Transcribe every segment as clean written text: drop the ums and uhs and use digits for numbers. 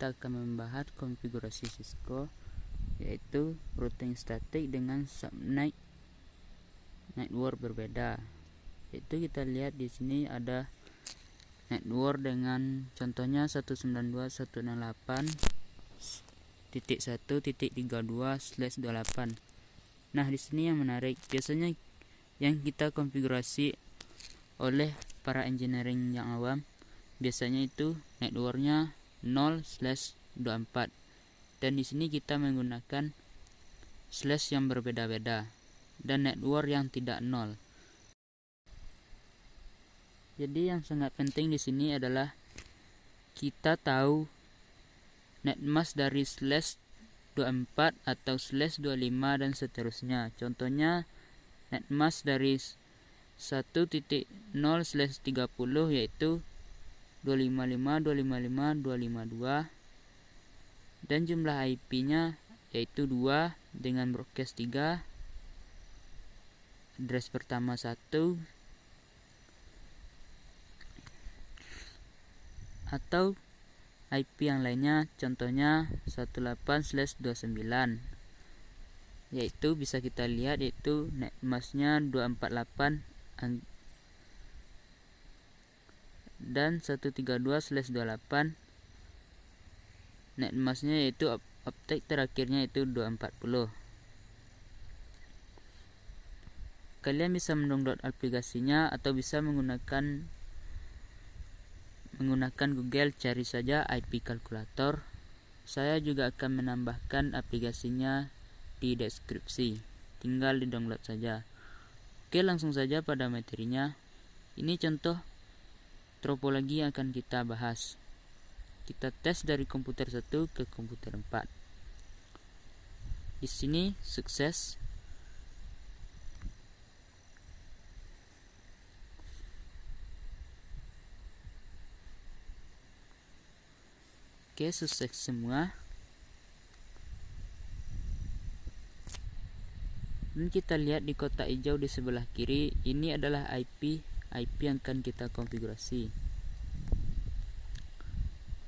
kita akan membahas konfigurasi Cisco, yaitu routing statik dengan subnet network berbeda. Yaitu kita lihat di sini ada network dengan contohnya 192.168.1.32/28. Nah, di sini yang menarik, biasanya yang kita konfigurasi oleh para engineering yang awam, biasanya itu networknya 0/24, dan di sini kita menggunakan slash yang berbeda-beda dan network yang tidak 0. Jadi yang sangat penting di sini adalah kita tahu netmask dari /24 atau /25 dan seterusnya. Contohnya netmask dari 1.0/30 yaitu 255.255.252, dan jumlah IP-nya yaitu 2 dengan broadcast 3, address pertama 1, atau IP yang lainnya contohnya 18/29, yaitu bisa kita lihat yaitu netmasknya 248 dan 132/28, netmasknya yaitu optek terakhirnya itu 240. Kalian bisa mendownload aplikasinya atau bisa menggunakan Google, cari saja IP kalkulator. Saya juga akan menambahkan aplikasinya di deskripsi, tinggal di download saja. Oke, langsung saja pada materinya. Ini contoh topologi yang akan kita bahas. Kita tes dari komputer 1 ke komputer 4. Di sini sukses. Oke, sukses semua. Dan kita lihat di kotak hijau di sebelah kiri, ini adalah IP yang akan kita konfigurasi.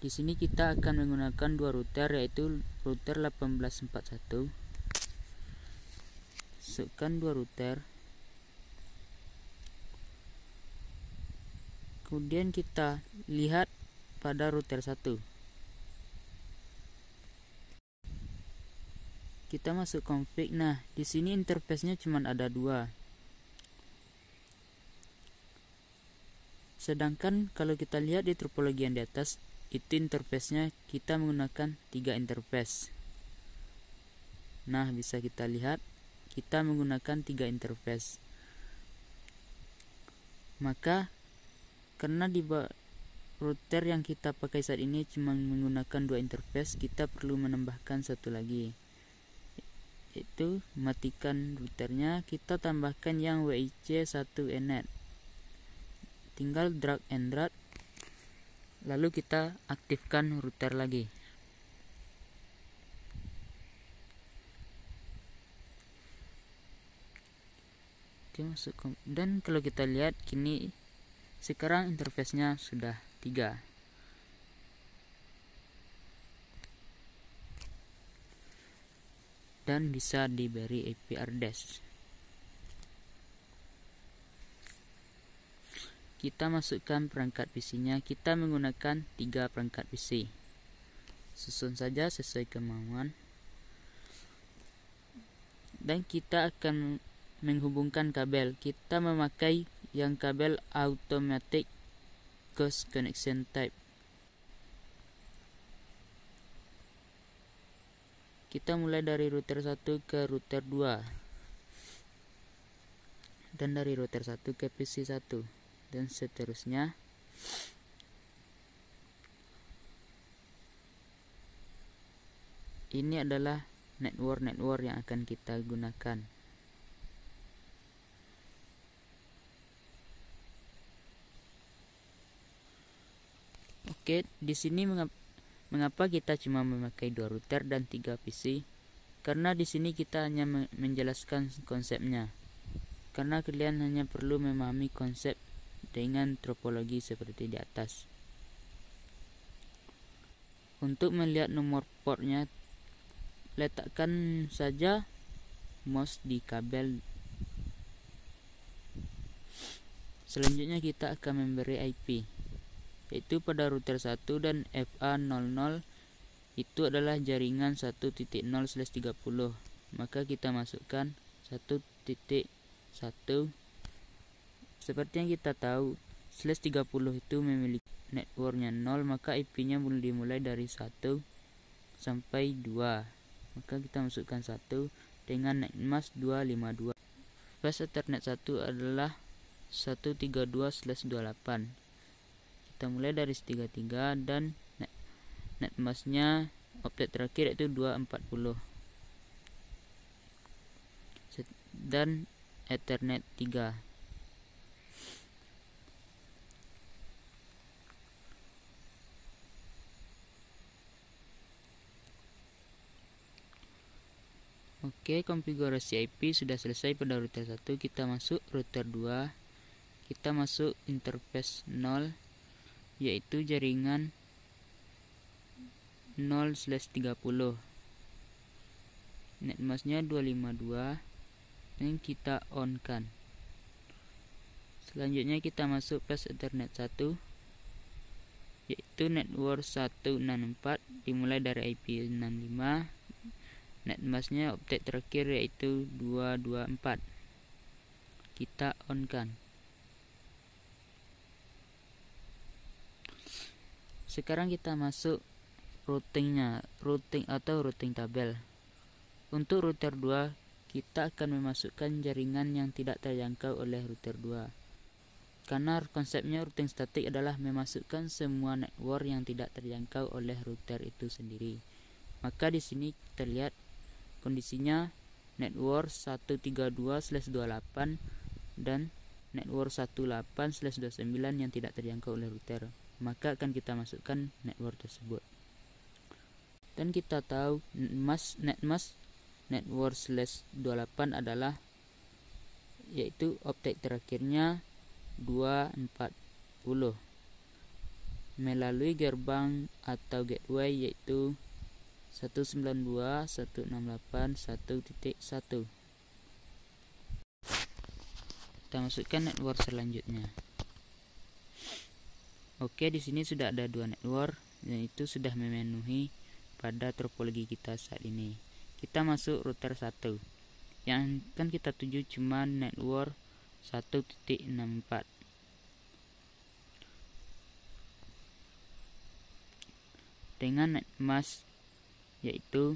Di sini kita akan menggunakan dua router, yaitu router 1841. Masukkan dua router. Kemudian kita lihat pada router 1. Kita masuk config. Nah, di sini interface-nya cuma ada 2. Sedangkan kalau kita lihat di topologi yang di atas, itu interface-nya kita menggunakan 3 interface. Nah, bisa kita lihat kita menggunakan 3 interface. Maka karena di router yang kita pakai saat ini cuma menggunakan 2 interface, kita perlu menambahkan satu lagi, yaitu matikan routernya, kita tambahkan yang WIC1enet. Tinggal drag and drop, lalu kita aktifkan router lagi. Oke, masuk. Dan kalau kita lihat kini sekarang interface-nya sudah 3. Dan bisa diberi IP address. Kita masukkan perangkat PC-nya. Kita menggunakan 3 perangkat PC. Susun saja sesuai kemauan. Dan kita akan menghubungkan kabel. Kita memakai yang kabel automatic cross connection type. Kita mulai dari router 1 ke router 2, dan dari router 1 ke PC 1, dan seterusnya. Ini adalah network yang akan kita gunakan. Oke, di sini mengapa kita cuma memakai 2 router dan 3 PC? Karena di sini kita hanya menjelaskan konsepnya. Karena kalian hanya perlu memahami konsep dengan topologi seperti di atas. Untuk melihat nomor portnya, letakkan saja mouse di kabel. Selanjutnya kita akan memberi IP, yaitu pada router 1 dan FA00 itu adalah jaringan 1.0/30. Maka kita masukkan 1.1. Seperti yang kita tahu, /30 itu memiliki networknya 0, maka IP-nya dimulai dari 1 sampai 2. Maka kita masukkan 1 dengan netmask 252. Fast Ethernet 1 adalah 132/28. Kita mulai dari 33 dan netmasknya optek terakhir yaitu 240. Dan Ethernet 3. Oke, konfigurasi IP sudah selesai pada router 1. Kita masuk router 2. Kita masuk interface 0, yaitu jaringan 0/30. Netmasknya 252 dan kita on kan. Selanjutnya kita masuk Fast Ethernet 1, yaitu network 164 dimulai dari IP 65. Netmasknya optek terakhir yaitu 224. Kita on kan. Sekarang kita masuk routing tabel. Untuk router 2, kita akan memasukkan jaringan yang tidak terjangkau oleh router 2. Karena konsepnya routing statik adalah memasukkan semua network yang tidak terjangkau oleh router itu sendiri. Maka di sini kita lihat kondisinya network 132/28 dan network 18/29 yang tidak terjangkau oleh router. Maka akan kita masukkan network tersebut. Dan kita tahu netmask network /28 adalah, yaitu optek terakhirnya 240 melalui gerbang atau gateway yaitu 192.168.1.1. Kita masukkan network selanjutnya. Oke, di sini sudah ada 2 network dan itu sudah memenuhi pada topologi kita saat ini. Kita masuk router 1. Yang akan kita tuju cuma network 1.64. Dengan netmask yaitu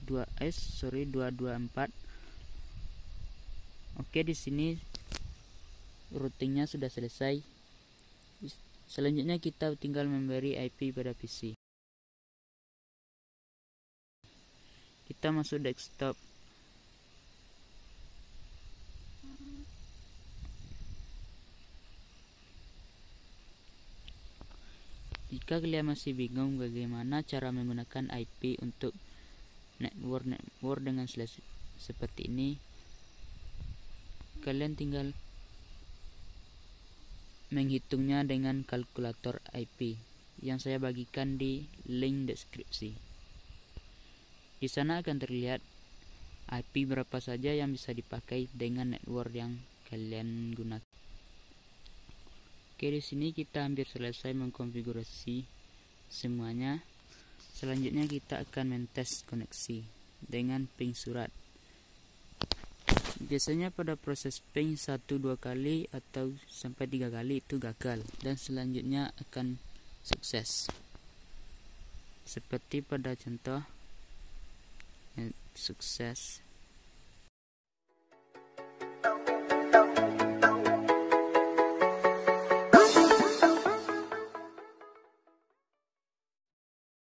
224. Oke, di sini routingnya sudah selesai. Selanjutnya kita tinggal memberi IP pada PC. Kita masuk desktop. Jika kalian masih bingung bagaimana cara menggunakan IP untuk network dengan slash seperti ini, kalian tinggal menghitungnya dengan kalkulator IP yang saya bagikan di link deskripsi. Di sana akan terlihat IP berapa saja yang bisa dipakai dengan network yang kalian gunakan. Oke, di sini kita hampir selesai mengkonfigurasi semuanya. Selanjutnya kita akan mentes koneksi dengan ping surat. Biasanya pada proses ping 1-2 kali atau sampai 3 kali itu gagal dan selanjutnya akan sukses. Seperti pada contoh sukses.